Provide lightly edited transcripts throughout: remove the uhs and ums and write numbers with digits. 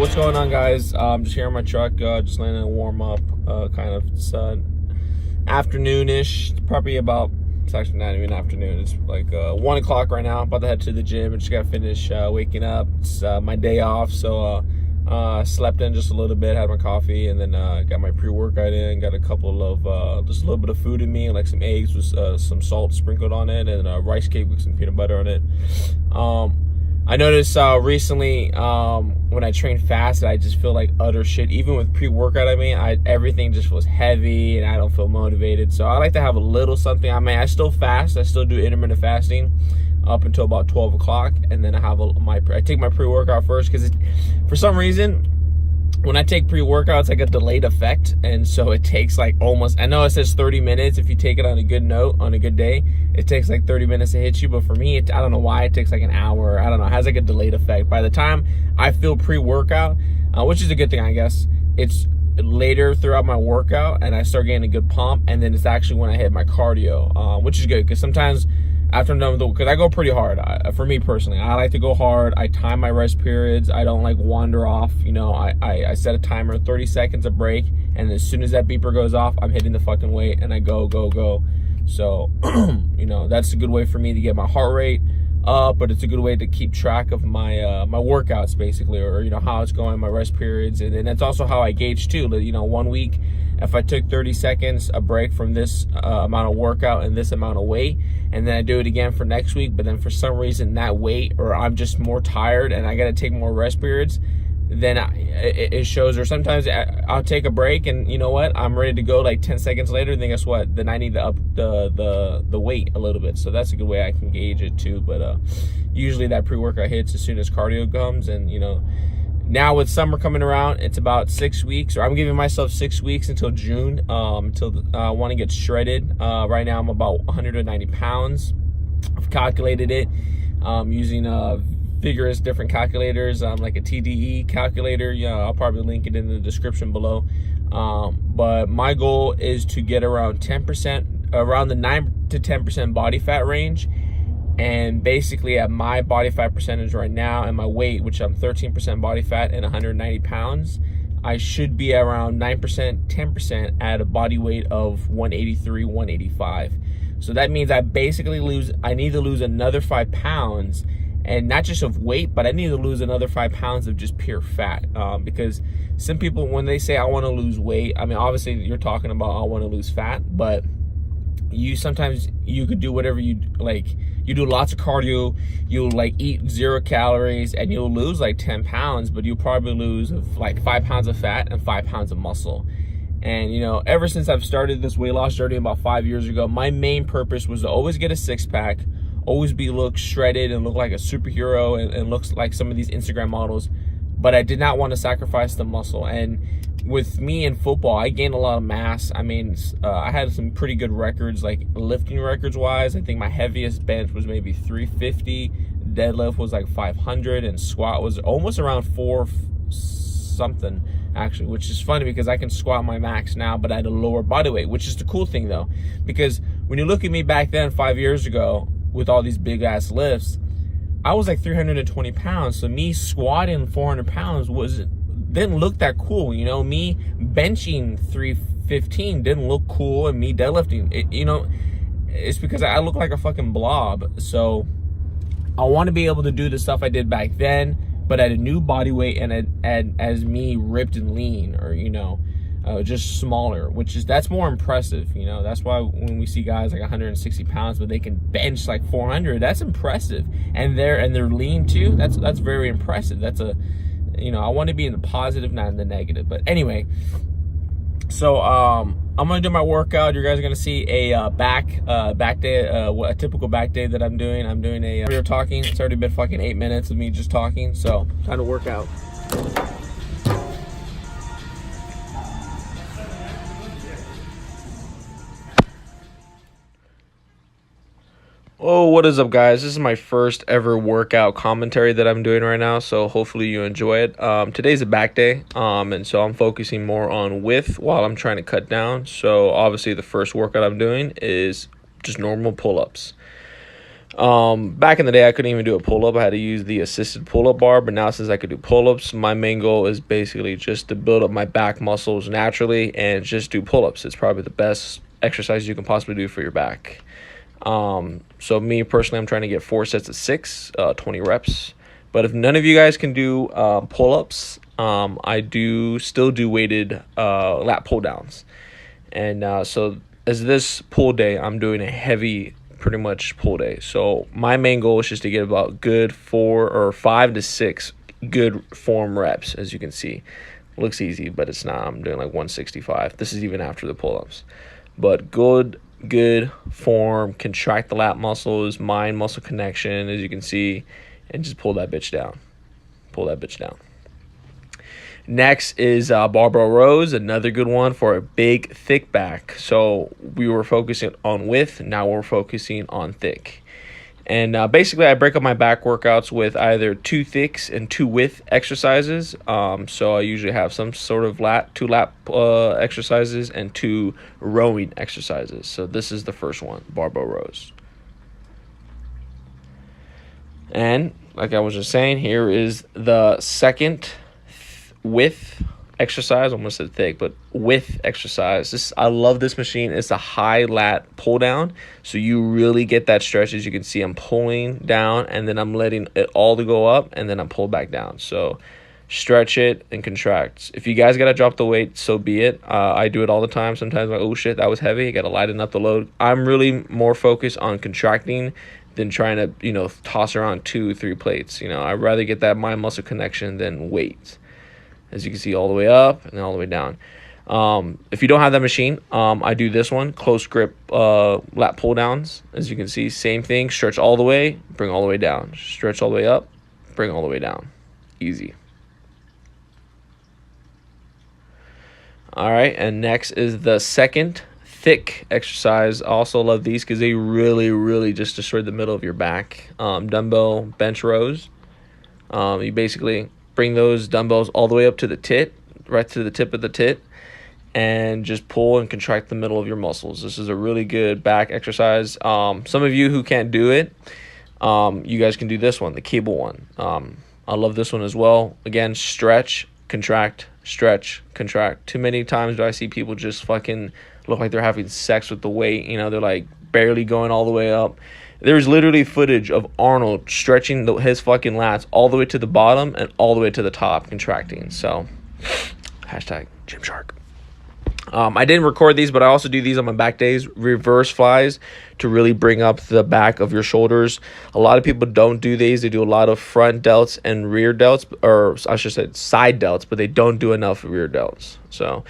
what's going on, guys? I'm just here in my truck, just landing a warm up, kind of afternoon-ish. Probably about, it's actually not even afternoon, it's like 1 o'clock right now. About to head to the gym. I just gotta finish waking up. It's my day off, so slept in just a little bit, had my coffee, and then got my pre-workout in. Got a couple of just a little bit of food in me, like some eggs with some salt sprinkled on it, and a rice cake with some peanut butter on it. I noticed recently when I train fast, I just feel like utter shit. Even with pre-workout, everything just feels heavy and I don't feel motivated. So I like to have a little something. I still fast. I still do intermittent fasting up until about 12 o'clock, and then I take my pre-workout first, because for some reason when I take pre-workout, it's like a delayed effect, and so it takes like almost, I know it says 30 minutes if you take it on a good note, on a good day, it takes like 30 minutes to hit you, but for me, I don't know why, it takes like an hour, I don't know, it has like a delayed effect. By the time I feel pre-workout, which is a good thing, I guess, it's later throughout my workout, and I start getting a good pump, and then it's actually when I hit my cardio, which is good, because sometimes after I'm done with because I go pretty hard. For me personally, I like to go hard. I time my rest periods. I don't like wander off. You know, I set a timer, 30 seconds a break, and as soon as that beeper goes off, I'm hitting the fucking weight, and I go. So, you know, that's a good way for me to get my heart rate up, but it's a good way to keep track of my my workouts, basically, or, you know, how it's going, my rest periods, and that's also how I gauge too. You know, 1 week, if I took 30 seconds a break from this amount of workout and this amount of weight, and then I do it again for next week, but then for some reason that weight, or I'm just more tired and I got to take more rest periods, then it shows. Or sometimes I'll take a break and, you know what, I'm ready to go like 10 seconds later, and then guess what, then I need to up the weight a little bit. So that's a good way I can gauge it too. But usually that pre-workout hits as soon as cardio comes. And, you know, now with summer coming around, it's about 6 weeks, or I'm giving myself 6 weeks until June, until I want to get shredded. Right now I'm about 190 pounds. I've calculated it using vigorous different calculators, like a TDE calculator. Yeah, I'll probably link it in the description below. But my goal is to get around 10%, around the 9 to 10% body fat range. And basically at my body fat percentage right now and my weight, which I'm 13% body fat and 190 pounds, I should be around 9%, 10% at a body weight of 183, 185. So that means I need to lose another 5 pounds, and not just of weight, but I need to lose another 5 pounds of just pure fat. Because some people, when they say I want to lose weight, I mean, obviously you're talking about I want to lose fat, but sometimes you could do whatever you like. You do lots of cardio, you'll like eat 0 calories, and you'll lose like 10 pounds, but you'll probably lose like 5 pounds of fat and 5 pounds of muscle. And, you know, ever since I've started this weight loss journey about 5 years ago, my main purpose was to always get a 6-pack, always look shredded and look like a superhero, and looks like some of these Instagram models. But I did not want to sacrifice the muscle. And with me in football, I gained a lot of mass. I mean, I had some pretty good records, like lifting records wise. I think my heaviest bench was maybe 350, deadlift was like 500, and squat was almost around 4 something actually, which is funny because I can squat my max now, but at a lower body weight, which is the cool thing though, because when you look at me back then 5 years ago with all these big ass lifts, I was like 320 pounds. So me squatting 400 pounds didn't look that cool. You know, me benching 315 didn't look cool, and me deadlifting, you know, it's because I look like a fucking blob. So I want to be able to do the stuff I did back then, but at a new body weight, and as me ripped and lean, or, you know, just smaller, that's more impressive. You know, that's why when we see guys like 160 pounds, but they can bench like 400, that's impressive. And they're lean too. That's very impressive. You know, I want to be in the positive, not in the negative. But anyway, so I'm gonna do my workout. You guys are gonna see a back day, a typical back day that I'm doing. I'm doing we're talking. It's already been fucking 8 minutes of me just talking, so time to work out. Oh, what is up, guys? This is my first ever workout commentary that I'm doing right now, so hopefully you enjoy it. Today's a back day, and so I'm focusing more on width while I'm trying to cut down. So obviously the first workout I'm doing is just normal pull-ups. Back in the day, I couldn't even do a pull-up. I had to use the assisted pull-up bar, but now since I could do pull-ups, my main goal is basically just to build up my back muscles naturally and just do pull-ups. It's probably the best exercise you can possibly do for your back. So me personally, I'm trying to get 4 sets of 6, 20 reps. But if none of you guys can do pull-ups, I do still do weighted lat pull-downs. And so as this pull day, I'm doing a heavy pretty much pull day. So my main goal is just to get about good 4 or 5 to 6 good form reps. As you can see, looks easy, but it's not. I'm doing like 165. This is even after the pull-ups, but good form, contract the lat muscles, mind muscle connection, as you can see, and just pull that bitch down. Next is barbell rows, another good one for a big, thick back. So we were focusing on width, now we're focusing on thick. And basically, I break up my back workouts with either 2 thicks and 2 width exercises. So I usually have some sort of 2 lat exercises and 2 rowing exercises. So this is the first one, barbell rows. And like I was just saying, here is the second width exercise. Almost said thick, but width exercise. I love this machine. It's a high lat pull down, so you really get that stretch. As you can see, I'm pulling down and then I'm letting it all to go up and then I'm pulled back down. So stretch it and contract. If you guys gotta drop the weight, so be it. I do it all the time. Sometimes I'm like, oh shit, that was heavy, I gotta lighten up the load. I'm really more focused on contracting than trying to toss around 2-3 plates. I'd rather get that mind muscle connection than weight. As you can see, all the way up and then all the way down. If you don't have that machine, I do this one, close grip lat pull downs. As you can see, same thing, stretch all the way, bring all the way down. Stretch all the way up, bring all the way down. Easy. All right, and next is the second thick exercise. I also love these because they really just destroy the middle of your back. Dumbbell bench rows. You basically bring those dumbbells all the way up to the tit, right to the tip of the tit, and just pull and contract the middle of your muscles. This is a really good back exercise. Some of you who can't do it, you guys can do this one, the cable one. I love this one as well. Again, stretch, contract, stretch, contract. Too many times do I see people just fucking look like they're having sex with the weight. They're like barely going all the way up. There's literally footage of Arnold stretching his fucking lats all the way to the bottom and all the way to the top, contracting. So, hashtag Gymshark. I didn't record these, but I also do these on my back days. Reverse flies to really bring up the back of your shoulders. A lot of people don't do these. They do a lot of front delts and rear delts, or I should say side delts, but they don't do enough rear delts. So,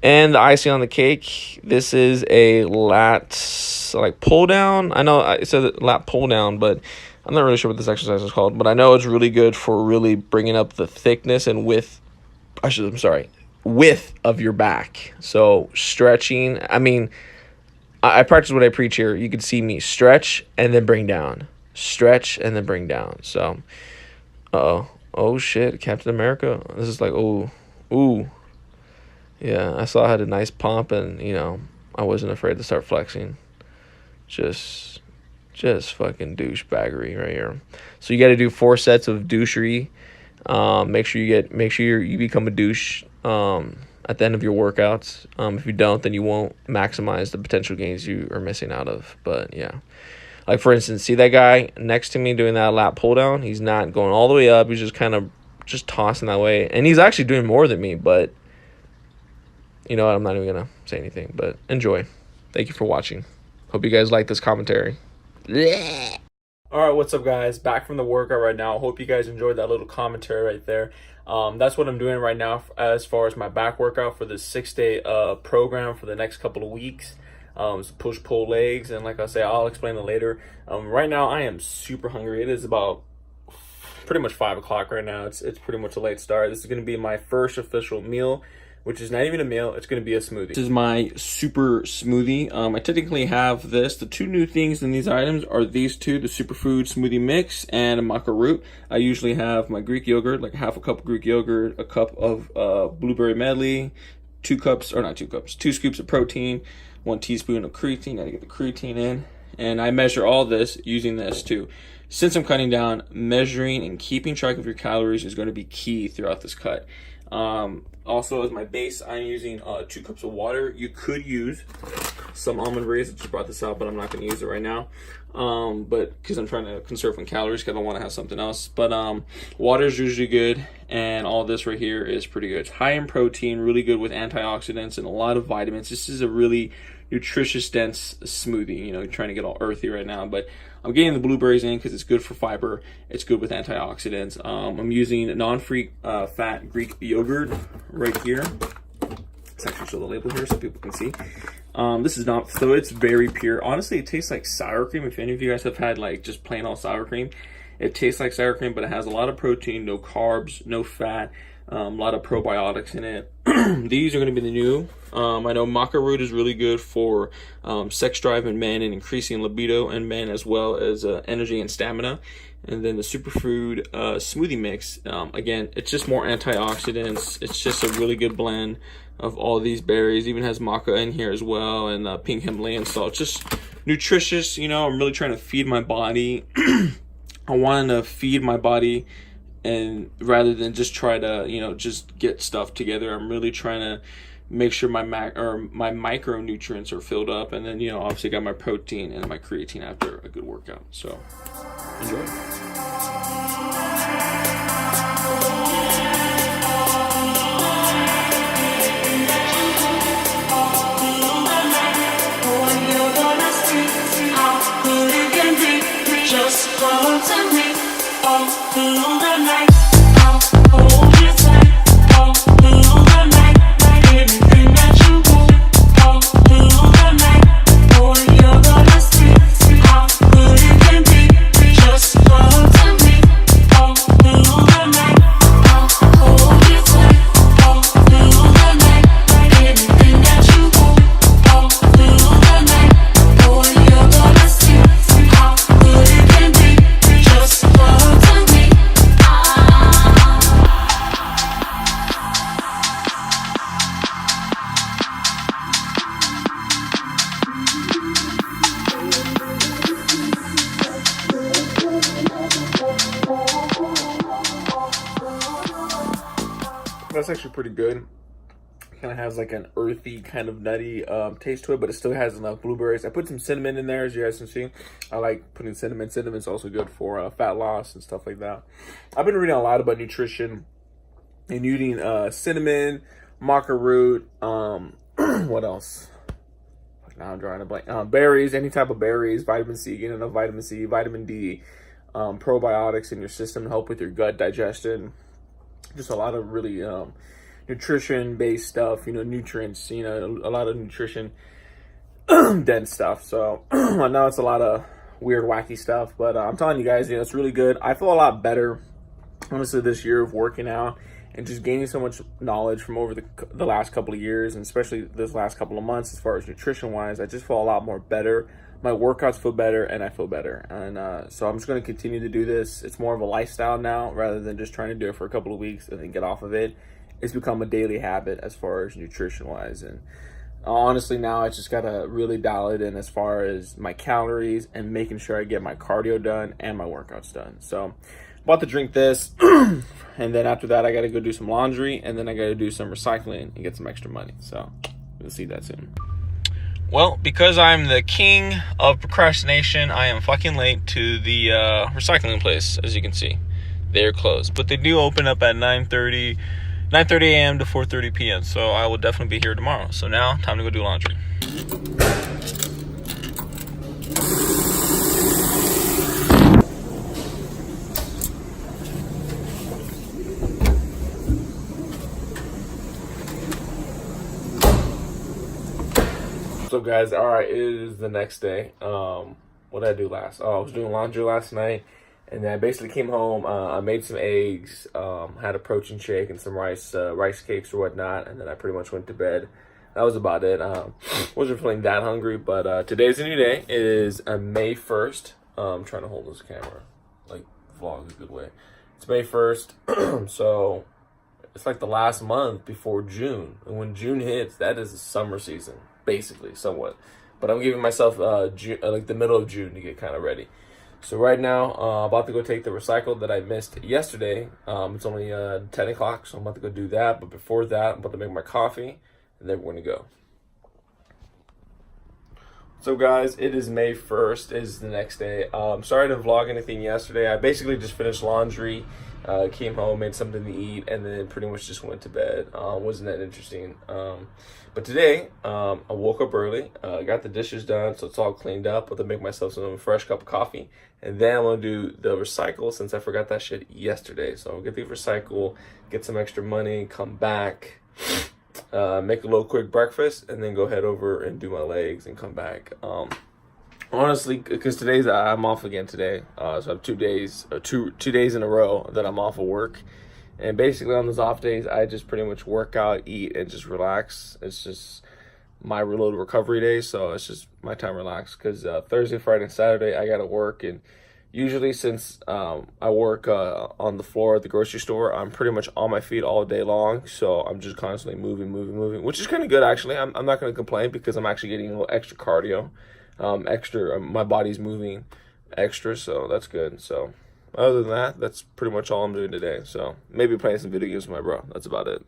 and the icing on the cake, this is a lat pull down. I know I said lat pull down, but I'm not really sure what this exercise is called. But I know it's really good for really bringing up the thickness and width of your back. So stretching. I mean, I practice what I preach here. You can see me stretch and then bring down, stretch and then bring down. So, oh shit, Captain America. This is like ooh. Yeah, I saw I had a nice pump, and I wasn't afraid to start flexing. Just fucking douchebaggery right here. So you got to do 4 sets of douchery. Make sure you become a douche at the end of your workouts. If you don't, then you won't maximize the potential gains you are missing out of. But yeah, like for instance, see that guy next to me doing that lat pull down? He's not going all the way up. He's just kind of tossing that way, and he's actually doing more than me. But you know what? I'm not even gonna say anything. But enjoy. Thank you for watching. Hope you guys like this commentary. Alright, what's up guys? Back from the workout right now. Hope you guys enjoyed that little commentary right there. That's what I'm doing right now as far as my back workout for this 6-day program for the next couple of weeks. It's push-pull legs, and like I say, I'll explain it later. Right now I am super hungry. It is about pretty much 5 o'clock right now. It's pretty much a late start. This is going to be my first official meal, which is not even a meal. It's going to be a smoothie. This is my super smoothie. I technically have this. The 2 new things in these items are these 2, the superfood smoothie mix and a maca root. I usually have my Greek yogurt, like half a cup of Greek yogurt, a cup of blueberry medley, 2 scoops of protein, 1 teaspoon of creatine. Gotta get the creatine in. And I measure all this using this too. Since I'm cutting down, measuring and keeping track of your calories is going to be key throughout this cut. Also, as my base, I'm using 2 cups of water. You could use some almond rays. I just brought this out, but I'm not going to use it right now. But because I'm trying to conserve on calories, because I don't want to have something else. But water is usually good, and all this right here is pretty good. It's high in protein, really good with antioxidants and a lot of vitamins. This is a really nutritious, dense smoothie. You know, you're trying to get all earthy right now, but I'm getting the blueberries in because it's good for fiber. It's good with antioxidants. I'm using non-free fat Greek yogurt right here. Let's actually show the label here so people can see. This is not, so it's very pure. Honestly, it tastes like sour cream. If any of you guys have had like just plain old sour cream, it tastes like sour cream, but it has a lot of protein, no carbs, no fat, a lot of probiotics in it. These are going to be the new. I know maca root is really good for sex drive in men and increasing libido in men, as well as energy and stamina. And then the superfood smoothie mix, again, it's just more antioxidants. It's just a really good blend of all these berries. Even has maca in here as well, and pink Himalayan salt. Just nutritious. You know, I'm really trying to feed my body. I want to feed my body, and rather than just try to, you know, just get stuff together, I'm really trying to make sure my micronutrients are filled up. And then, you know, obviously got my protein and my creatine after a good workout. So enjoy. Just hold to me all through the night. I'll hold you tight all through the night. Anything that you want all through the night. Boy, you're gonna see how good it can be. Just hold to me all through the night. I'll hold you tight all through the night. Anything that you want all through the night. Boy, you're gonna see how good it can be. Just hold to me. That's actually pretty good. Kind of has like an earthy, kind of nutty taste to it, but it still has enough blueberries. I put some cinnamon in there, as you guys can see. I like putting cinnamon. Cinnamon's also good for fat loss and stuff like that. I've been reading a lot about nutrition and using cinnamon, maca root, what else? Now I'm drawing a blank. Berries, any type of berries, vitamin C, getting enough vitamin C, vitamin D, probiotics in your system to help with your gut digestion. Just a lot of really nutrition-based stuff, you know, nutrients, you know, a lot of nutrition dense stuff. So I know it's a lot of weird, wacky stuff, but I'm telling you guys, you know, it's really good. I feel a lot better, honestly, this year of working out and just gaining so much knowledge from over the last couple of years, and especially this last couple of months as far as nutrition-wise. I just feel a lot more better. My workouts feel better, and I feel better. And so I'm just going to continue to do this. It's more of a lifestyle now rather than just trying to do it for a couple of weeks and then get off of it. It's become a daily habit as far as nutrition-wise. And honestly, now I just got to really dial it in as far as my calories and making sure I get my cardio done and my workouts done. So I'm about to drink this. And then after that, I got to go do some laundry. And then I got to do some recycling and get some extra money. So we'll see that soon. Well, because I'm the king of procrastination, I am fucking late to the recycling place, as you can see. They're closed. But they do open up at 9:30 a.m. to 4:30 p.m. So I will definitely be here tomorrow. So now, time to go do laundry. What's up, guys? All right, it is the next day. What did I do last? Oh, I was doing laundry last night, and then I basically came home. I made some eggs, had a protein shake and some rice cakes or whatnot, and then I pretty much went to bed. That was about it. Wasn't feeling that hungry, but today's a new day. It is May 1st. I'm trying to hold this camera, like vlog a good way. It's May 1st, so it's like the last month before June, and when June hits, that is the summer season. Basically, somewhat. But I'm giving myself like the middle of June to get kind of ready. So right now, I'm about to go take the recycle that I missed yesterday. It's only 10 o'clock, so I'm about to go do that. But before that, I'm about to make my coffee, and then we're going to go. So guys, it is May 1st, is the next day. Sorry to vlog anything yesterday. I basically just finished laundry, came home, made something to eat, and then pretty much just went to bed. Wasn't that interesting. But today, I woke up early, got the dishes done, so it's all cleaned up. I'm gonna make myself some fresh cup of coffee, and then I'm gonna do the recycle since I forgot that shit yesterday. So I'll get the recycle, get some extra money, come back, make a little quick breakfast, and then go head over and do my legs and come back. Honestly, because I'm off again today, so I have 2 days, or two days in a row that I'm off of work. And basically on those off days, I just pretty much work out, eat, and just relax. It's just my little recovery day, so it's just my time to relax. Because Thursday, Friday, and Saturday, I gotta work. And usually since I work on the floor at the grocery store, I'm pretty much on my feet all day long. So I'm just constantly moving, which is kind of good, actually. I'm not gonna complain because I'm actually getting a little extra cardio. My body's moving extra, so that's good. So other than that, that's pretty much all I'm doing today. So maybe playing some video games with my bro. That's about it.